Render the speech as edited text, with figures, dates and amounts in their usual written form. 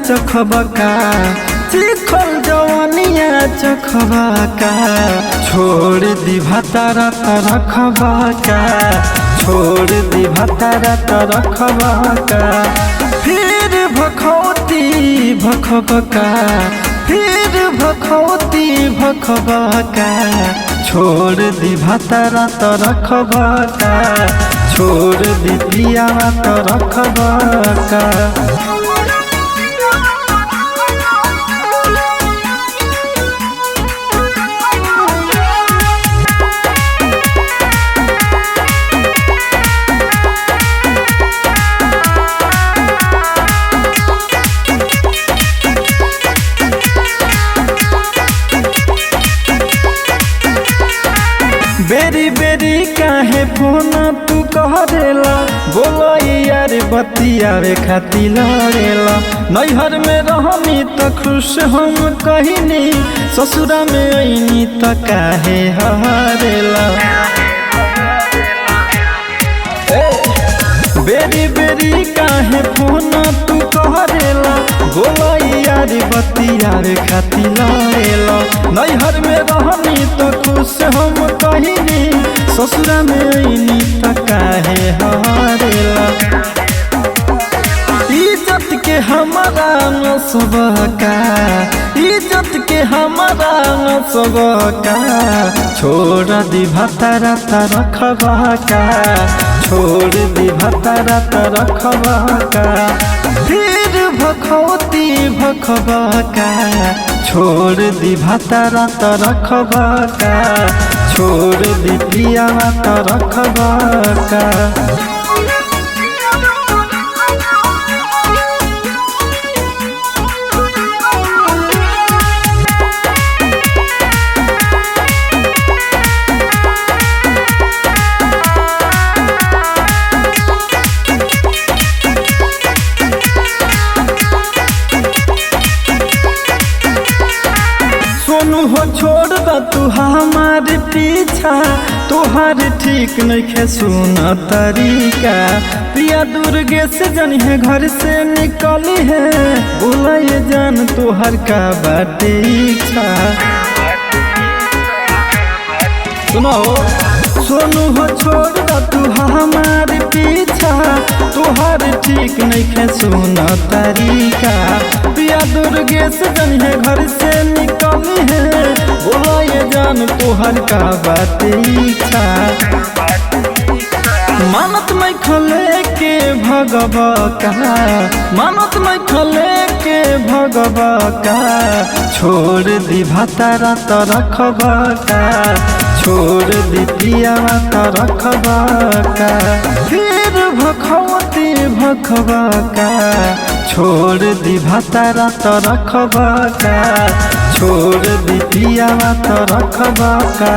चखबका चिखल जवानिया चखबका छोड़ दी भतारा तरखबका छोड़ दी भतारा तरखबका फिर भखौती भखबका फिर भखौती भखबका छोड़ दी भतारा तरखबका छोड़ दी पिया तरखबका। बेरी बेरी काहे फोन तू करेला बोलो यार बतियावे खातिर लड़ेला। नैहर में रहनी त खुश हम कहिनी ससुरा में आईनी त काहे हारेला। बेरी बेरी काहे फोन तू करेला बोलो यार बतियावे खातिर लड़ेला। नैहर में रहनी त खुश हम कहिनी ससुरा में आईनी त काहे हारेला। इज्जत के हमारा नसबका इज्जत के हमारा नसबका छोड़ दी भतारा तरखबका छोड़ दी भतारा तरखबका फिर भखौती भखबका छोड़ दी भतारा तरखबका छोड़ दी पिया तरखबका। सोनू हो छोड़ द तू हमार पीछा तोहार ठीक नहीं सुन तरीका। प्रिया दुर्गे से जनी है घर से निकली है बोले जान तोहर का बाटे इच्छा। सुनो सोनू हो छोड़ द तू हमार पीछा तोहार ठीक नहीं सुन तरीका। प्रिया दुर्गे से जनी है घर से निकली है बोला ये जान तोहर का बात इच्छा। मानत मैं खले के भगबका मानत मैं खले के भगबका छोड़ दी भतारा तरखबका छोड़ दी पिया तरखबका फिर भखौती भखबका छोड़ दी भतारा तरखबका छोड़ दी पिया तरखबका।